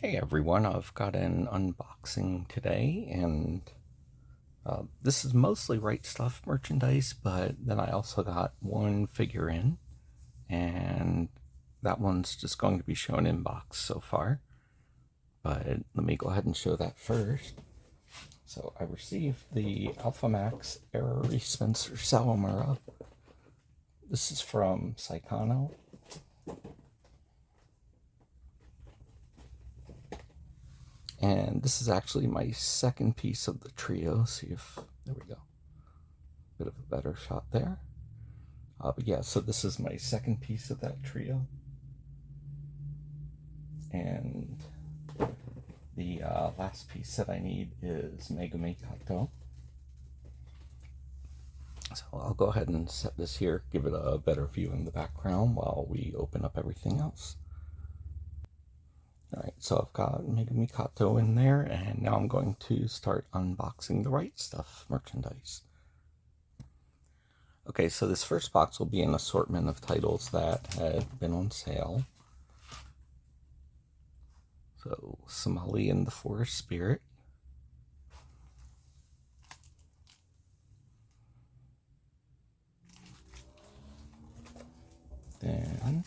Hey everyone, I've got an unboxing today, and this is mostly Right Stuff merchandise, but then I also got one figure in, and that one's just going to be shown in box so far. But let me go ahead and show that first. So I received the Alpha Max Error Spencer Sawamura. This is from Saikano. And this is actually my second piece of the trio. See if, there we go. Bit of a better shot there. But yeah, so this is my second piece of that trio. And the last piece that I need is Megumi Kato. So I'll go ahead and set this here, give it a better view in the background while we open up everything else. Alright, so I've got Megumi Kato in there, and now I'm going to start unboxing the Right Stuff merchandise. Okay, so this first box will be an assortment of titles that had been on sale. So, Somali and the Forest Spirit. Then,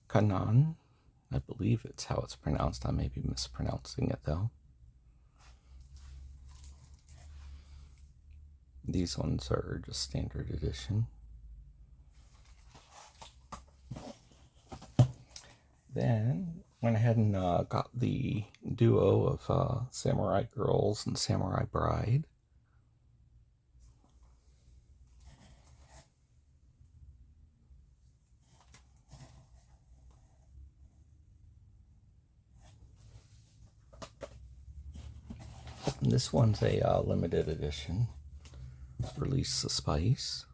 Kanan. I believe it's how it's pronounced. I may be mispronouncing it though. These ones are just standard edition. Then went ahead and got the duo of Samurai Girls and Samurai Bride. And this one's a limited edition. Release the Spice.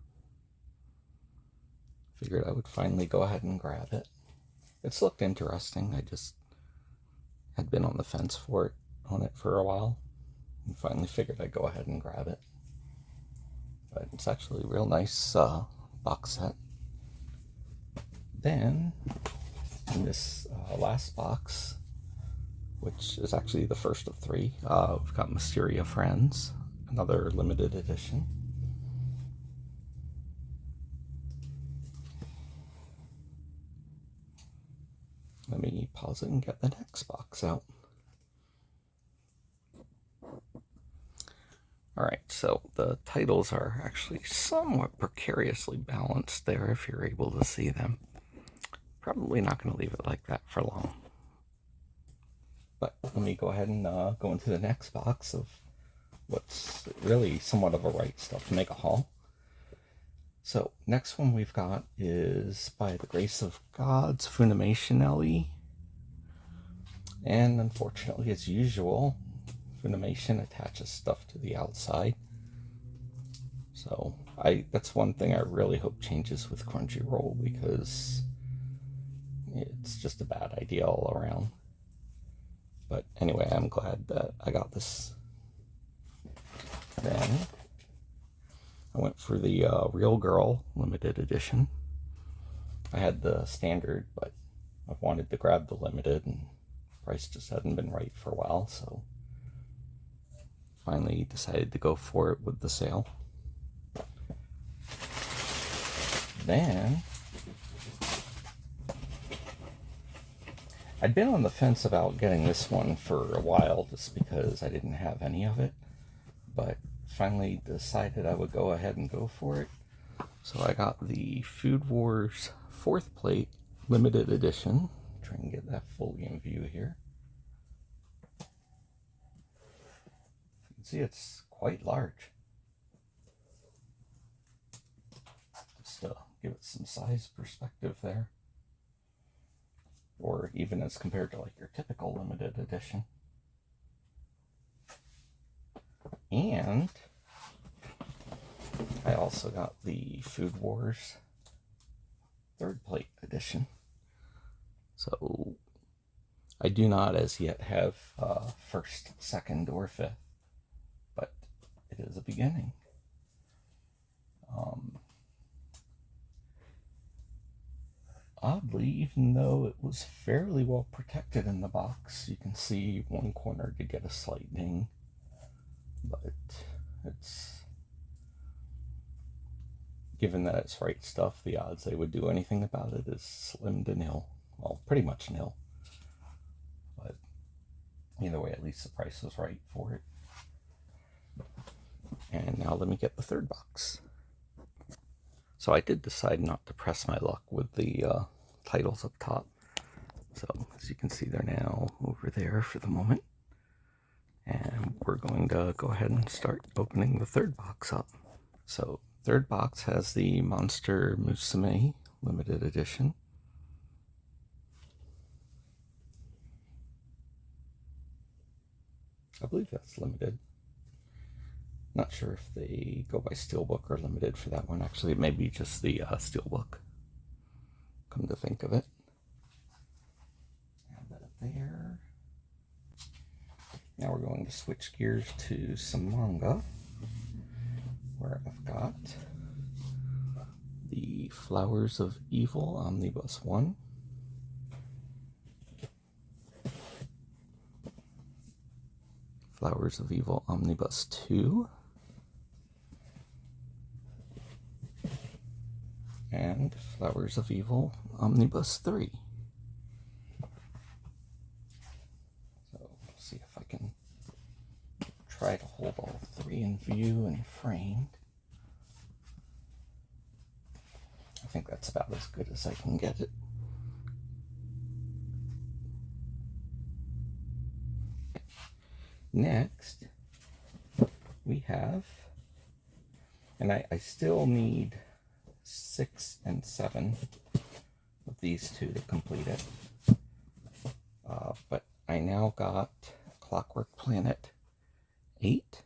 Figured I would finally go ahead and grab it. It's looked interesting. I just had been on the fence on it for a while, and finally figured I'd go ahead and grab it. But it's actually a real nice box set. Then, in this last box, which is actually the first of three, we've got Mysteria Friends, another limited edition. Let me pause it and get the next box out. Alright, so the titles are actually somewhat precariously balanced there if you're able to see them. Probably not going to leave it like that for long. But let me go ahead and go into the next box of what's really somewhat of a Right Stuff mega haul. So, next one we've got is By the Grace of God's Funimation LE. And unfortunately, as usual, Funimation attaches stuff to the outside. So, that's one thing I really hope changes with Crunchyroll, because it's just a bad idea all around. But anyway, I'm glad that I got this. Then I went for the Real Girl limited edition. I had the standard, but I wanted to grab the limited, and price just hadn't been right for a while, so finally decided to go for it with the sale. Then I'd been on the fence about getting this one for a while just because I didn't have any of it, but finally decided I would go ahead and go for it. So I got the Food Wars 4th plate limited edition. Try and get that fully in view here. You can see it's quite large. Just to give it some size perspective there. Or even as compared to like your typical limited edition. And I also got the Food Wars 3rd plate edition. So I do not as yet have 1st, 2nd, or 5th, but it is a beginning. oddly, even though it was fairly well protected in the box, you can see one corner did get a slight ding, but it's, given that it's Right Stuff, the odds they would do anything about it is slim to nil. Well, pretty much nil. But either way, at least the price was right for it. And now let me get the third box. So I did decide not to press my luck with the titles up top. So as you can see, they're now over there for the moment. And we're going to go ahead and start opening the third box up. So third box has the Monster Musume limited edition. I believe that's limited. Not sure if they go by Steelbook or limited for that one. Actually, it may be just the Steelbook, come to think of it. Add that up there. Now we're going to switch gears to some manga, where I've got the Flowers of Evil Omnibus 1, Flowers of Evil Omnibus 2, and Flowers of Evil Omnibus 3. So let's see if I can try to hold all three in view and framed. I think that's about as good as I can get it. Next, we have, and I still need 6 and 7 of these two to complete it. But I now got Clockwork Planet 8,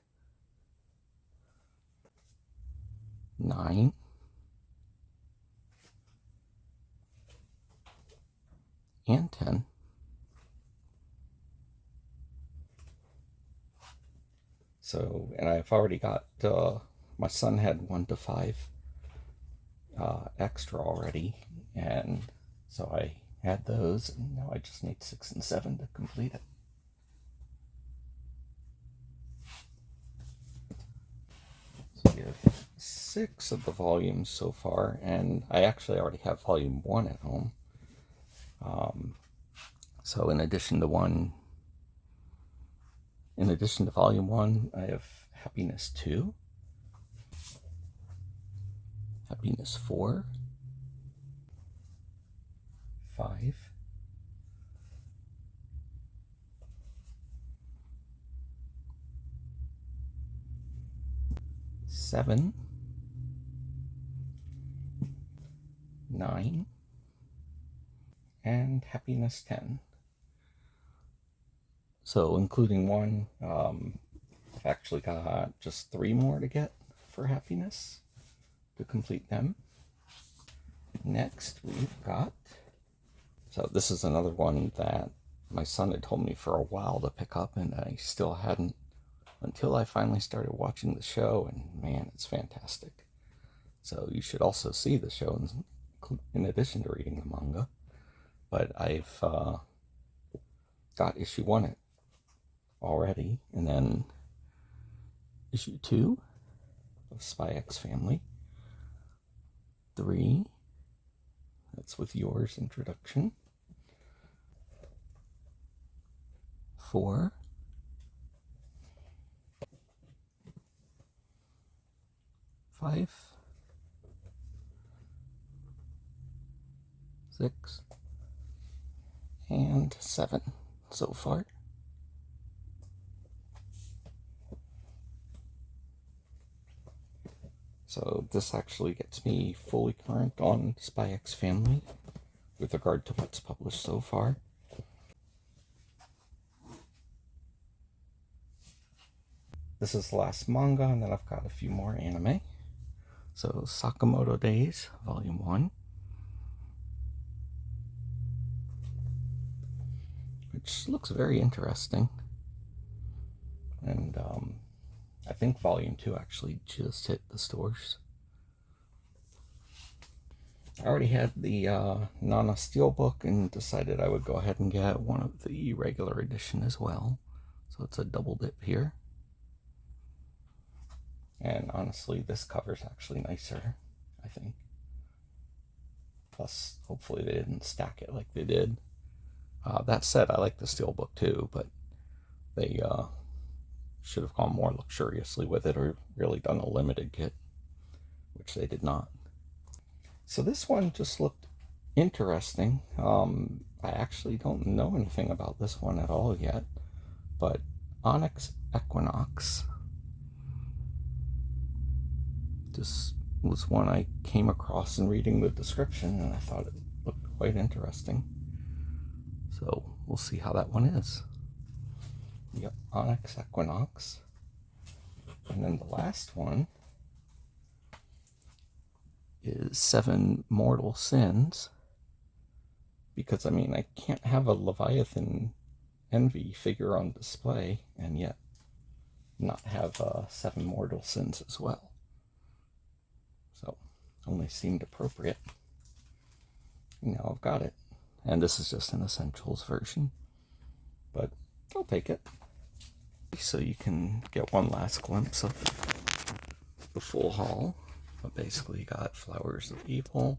9, and 10. So, and I've already got, my son had 1 to 5 extra already, and so I had those, and now I just need 6 and 7 to complete it. So we have 6 of the volumes so far, and I actually already have volume 1 at home. So in addition to volume 1, I have Happiness 2, Happiness 4, 5, 7, 9, and Happiness 10. So including 1, I've actually got just 3 more to get for Happiness to complete them. Next we've got, so this is another one that my son had told me for a while to pick up, and I still hadn't until I finally started watching the show, and man, it's fantastic. So you should also see the show in addition to reading the manga. But I've got issue 1 already, and then issue 2 of Spy X Family, 3, that's with yours introduction, 4, 5, 6, and 7 so far. So this actually gets me fully current on Spy X Family with regard to what's published so far. This is the last manga, and then I've got a few more anime. So Sakamoto Days, Volume 1. Which looks very interesting. And I think Volume 2 actually just hit the stores. I already had the Nana Steelbook and decided I would go ahead and get one of the regular edition as well. So it's a double dip here. And honestly, this cover's actually nicer, I think. Plus, hopefully they didn't stack it like they did. That said, I like the Steelbook too, but they should have gone more luxuriously with it, or really done a limited kit, which they did not. So this one just looked interesting. I actually don't know anything about this one at all yet, but Onyx Equinox. This was one I came across in reading the description, and I thought it looked quite interesting. So we'll see how that one is. Yep, Onyx Equinox. And then the last one is 7 Mortal Sins. Because, I mean, I can't have a Leviathan Envy figure on display and yet not have 7 Mortal Sins as well. So, only seemed appropriate. Now I've got it. And this is just an Essentials version. But I'll take it. So you can get one last glimpse of the full haul. But basically, you got Flowers of Evil,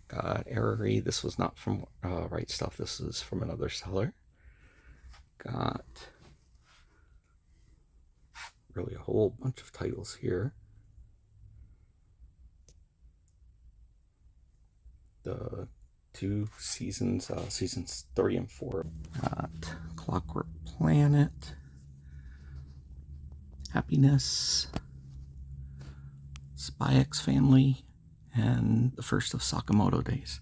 got Arary. This was not from Right Stuff. This is from another seller. Got really a whole bunch of titles here. The 2 seasons, seasons 3 and 4. Got Clockwork Planet, Happiness, Spy X Family, and the first of Sakamoto Days.